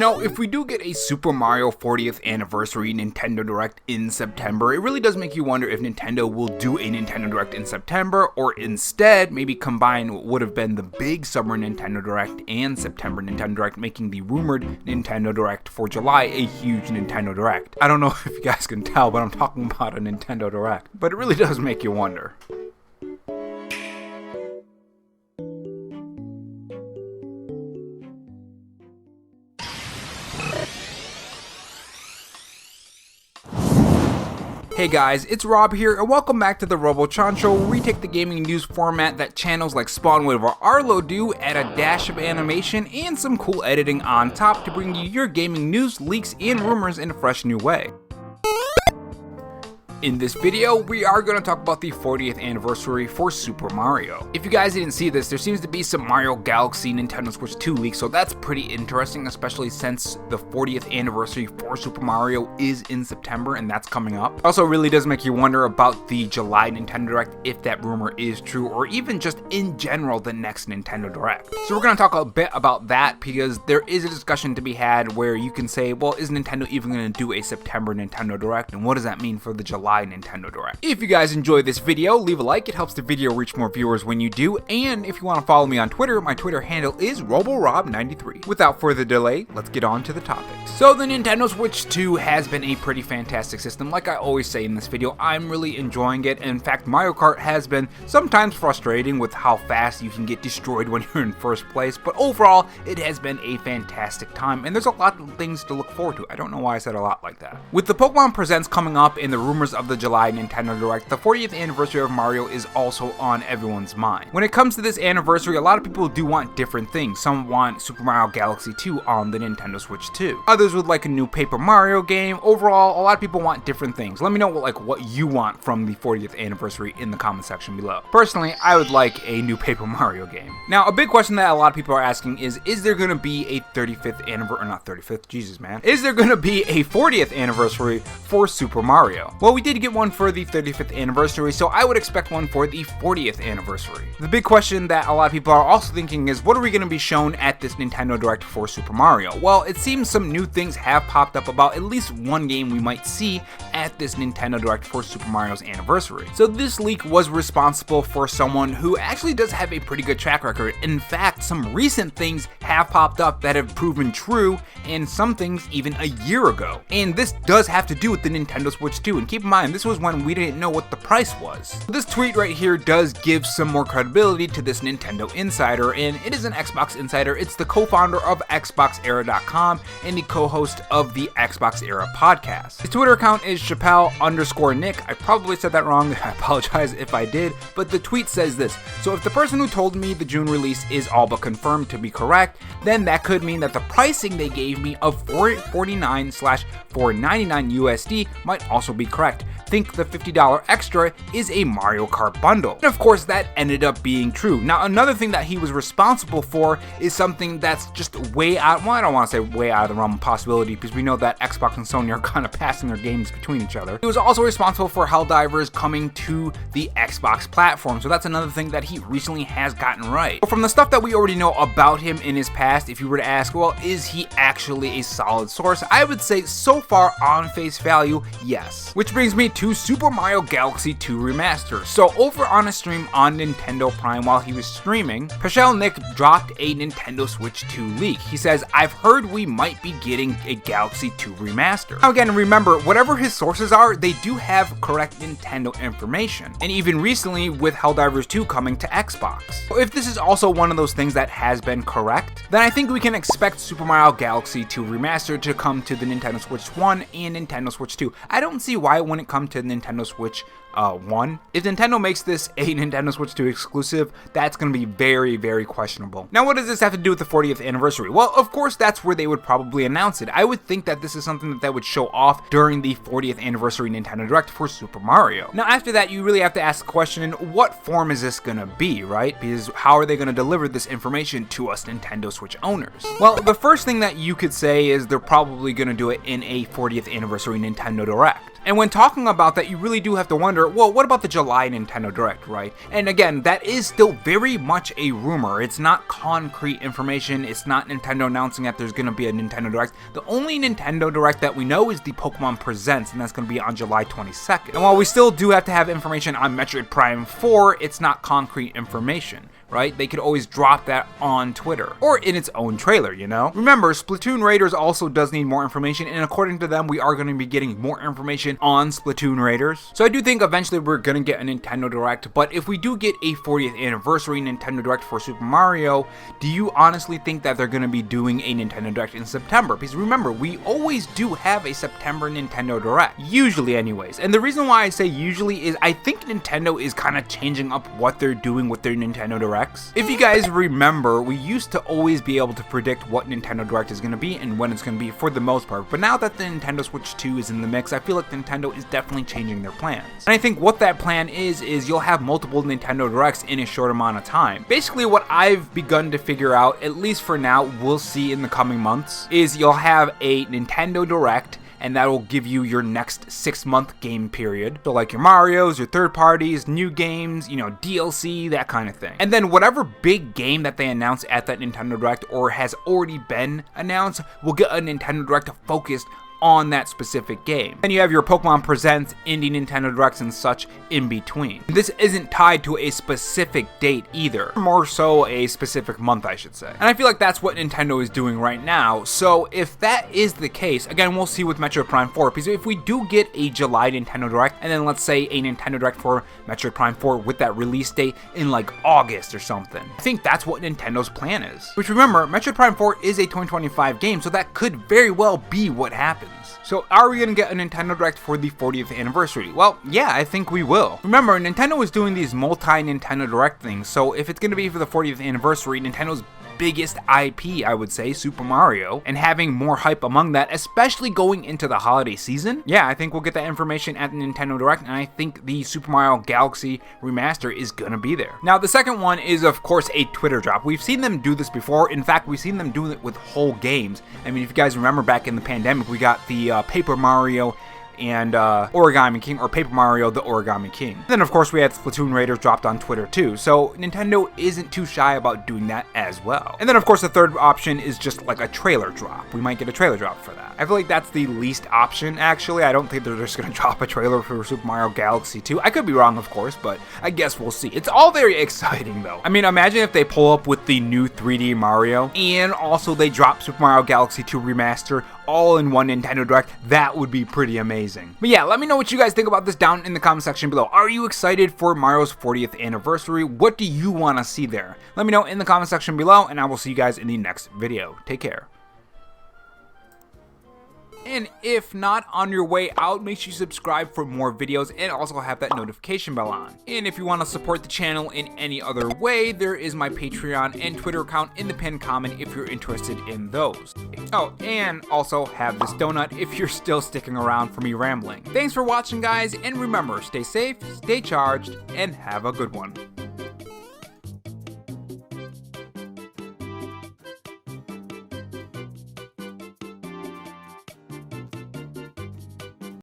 know, if we do get a Super Mario 40th Anniversary Nintendo Direct in September, it really does make you wonder if Nintendo will do a Nintendo Direct in September, or instead maybe combine what would have been the big summer Nintendo Direct and September Nintendo Direct, making the rumored Nintendo Direct for July a huge Nintendo Direct. I don't know if you guys can tell, but I'm talking about a Nintendo Direct, but it really does make you wonder. Hey guys, it's Rob here, and welcome back to the Robo Show, where we take the gaming news format that channels like Spawnwave or Arlo do, add a dash of animation and some cool editing on top to bring you your gaming news, leaks, and rumors in a fresh new way. In this video, we are going to talk about the 40th anniversary for Super Mario. If you guys didn't see this, there seems to be some Mario Galaxy Nintendo Switch 2 leaks, so that's pretty interesting, especially since the 40th anniversary for Super Mario is in September, and that's coming up. Also, really does make you wonder about the July Nintendo Direct, if that rumor is true, or even just in general the next Nintendo Direct. So we're going to talk a bit about that, because there is a discussion to be had where you can say, well, is Nintendo even going to do a September Nintendo Direct, and what does that mean for the July Nintendo Direct? If you guys enjoyed this video, leave a like. It helps the video reach more viewers when you do. And if you want to follow me on Twitter, my Twitter handle is RoboRob93. Without further delay, let's get on to the topic. So the Nintendo Switch 2 has been a pretty fantastic system. Like I always say in this video, I'm really enjoying it. In fact, Mario Kart has been sometimes frustrating with how fast you can get destroyed when you're in first place, but overall, it has been a fantastic time, and there's a lot of things to look forward to. I don't know why I said a lot like that. With the Pokemon Presents coming up and the rumors of the July Nintendo Direct, the 40th anniversary of Mario is also on everyone's mind. When it comes to this anniversary, a lot of people do want different things. Some want Super Mario Galaxy 2 on the Nintendo Switch 2. Others would like a new Paper Mario game. Overall, a lot of people want different things. Let me know what you want from the 40th anniversary in the comment section below. Personally, I would like a new Paper Mario game. Now, a big question that a lot of people are asking is there going to be a 35th anniversary, or not 35th, Jesus man, is there going to be a 40th anniversary for Super Mario? Well, we did get one for the 35th anniversary, so I would expect one for the 40th anniversary. The big question that a lot of people are also thinking is, what are we going to be shown at this Nintendo Direct for Super Mario? Well, it seems some new things have popped up about at least one game we might see at this Nintendo Direct for Super Mario's anniversary. So this leak was responsible for someone who actually does have a pretty good track record. In fact, some recent things have popped up that have proven true, and some things even a year ago. And this does have to do with the Nintendo Switch 2, and keep in mind, this was when we didn't know what the price was. This tweet right here does give some more credibility to this Nintendo Insider, and it is an Xbox Insider. It's the co-founder of XboxEra.com and the co-host of the Xbox Era podcast. His Twitter account is Chappelle_Nick. I probably said that wrong. I apologize if I did, but the tweet says this: so if the person who told me the June release is all but confirmed to be correct, then that could mean that the pricing they gave me of $449/$499 USD might also be correct. Think the $50 extra is a Mario Kart bundle. And of course, that ended up being true. Now, another thing that he was responsible for is something that's just way out, well, I don't want to say way out of the realm of possibility, because we know that Xbox and Sony are kind of passing their games between each other. He was also responsible for Helldivers coming to the Xbox platform, so that's another thing that he recently has gotten right. But from the stuff that we already know about him in his past, if you were to ask, well, is he actually a solid source? I would say so far on face value, yes. Which brings me to Super Mario Galaxy 2 Remaster. So over on a stream on Nintendo Prime while he was streaming, Nick dropped a Nintendo Switch 2 leak. He says, I've heard we might be getting a Galaxy 2 Remaster. Now again, remember, whatever his sources are, they do have correct Nintendo information. And even recently with Helldivers 2 coming to Xbox. So if this is also one of those things that has been correct, then I think we can expect Super Mario Galaxy 2 Remaster to come to the Nintendo Switch 1 and Nintendo Switch 2. I don't see why it wouldn't come to the Nintendo Switch 1. If Nintendo makes this a Nintendo Switch 2 exclusive, that's going to be very, very questionable. Now, what does this have to do with the 40th anniversary? Well, of course, that's where they would probably announce it. I would think that this is something that they would show off during the 40th anniversary Nintendo Direct for Super Mario. Now, after that, you really have to ask the question, what form is this going to be, right? Because how are they going to deliver this information to us Nintendo Switch owners? Well, the first thing that you could say is they're probably going to do it in a 40th anniversary Nintendo Direct. And when talking about that, you really do have to wonder, well, what about the July Nintendo Direct, right? And again, that is still very much a rumor. It's not concrete information. It's not Nintendo announcing that there's going to be a Nintendo Direct. The only Nintendo Direct that we know is the Pokemon Presents, and that's going to be on July 22nd. And while we still do have to have information on Metroid Prime 4, it's not concrete information, right? They could always drop that on Twitter or in its own trailer, you know? Remember, Splatoon Raiders also does need more information, and according to them, we are going to be getting more information on Splatoon Raiders. So I do think eventually we're going to get a Nintendo Direct, but if we do get a 40th anniversary Nintendo Direct for Super Mario, do you honestly think that they're going to be doing a Nintendo Direct in September? Because remember, we always do have a September Nintendo Direct, usually anyways. And the reason why I say usually is I think Nintendo is kind of changing up what they're doing with their Nintendo Directs. If you guys remember, we used to always be able to predict what Nintendo Direct is going to be and when it's going to be for the most part, but now that the Nintendo Switch 2 is in the mix, I feel like Nintendo is definitely changing their plans. And I think what that plan is you'll have multiple Nintendo Directs in a short amount of time. Basically what I've begun to figure out, at least for now, we'll see in the coming months, is you'll have a Nintendo Direct, and that will give you your next 6-month game period. So like your Marios, your third parties, new games, you know, DLC, that kind of thing. And then whatever big game that they announce at that Nintendo Direct or has already been announced will get a Nintendo Direct focused on that specific game. Then you have your Pokemon Presents, Indie Nintendo Directs, and such in between. This isn't tied to a specific date either, more so a specific month, I should say. And I feel like that's what Nintendo is doing right now. So if that is the case, again, we'll see with Metroid Prime 4, because if we do get a July Nintendo Direct, and then let's say a Nintendo Direct for Metroid Prime 4 with that release date in like August or something, I think that's what Nintendo's plan is. Which remember, Metroid Prime 4 is a 2025 game, so that could very well be what happens. So are we going to get a Nintendo Direct for the 40th anniversary? Well, yeah, I think we will. Remember, Nintendo is doing these multi-Nintendo Direct things, so if it's going to be for the 40th anniversary, Nintendo's biggest IP, I would say, Super Mario, and having more hype among that, especially going into the holiday season, yeah, I think we'll get that information at the Nintendo Direct, and I think the Super Mario Galaxy remaster is gonna be there. Now, the second one is, of course, a Twitter drop. We've seen them do this before. In fact, we've seen them do it with whole games. I mean, if you guys remember back in the pandemic, we got the Paper Mario and Origami King, or Paper Mario the Origami King. Then of course we had Splatoon Raiders dropped on Twitter too, so Nintendo isn't too shy about doing that as well. And then of course the third option is just like a trailer drop. We might get a trailer drop for that. I feel like that's the least option, actually. I don't think they're just gonna drop a trailer for Super Mario Galaxy 2. I could be wrong, of course, but I guess we'll see. It's all very exciting though. I mean, imagine if they pull up with the new 3D Mario and also they drop Super Mario Galaxy 2 Remaster all in one Nintendo Direct. That would be pretty amazing. But yeah, let me know what you guys think about this down in the comment section below. Are you excited for Mario's 40th anniversary? What do you want to see there? Let me know in the comment section below, and I will see you guys in the next video. Take care. And if not, on your way out, make sure you subscribe for more videos and also have that notification bell on. And if you want to support the channel in any other way, there is my Patreon and Twitter account in the pinned comment if you're interested in those. Oh, and also have this donut if you're still sticking around for me rambling. Thanks for watching, guys, and remember, stay safe, stay charged, and have a good one.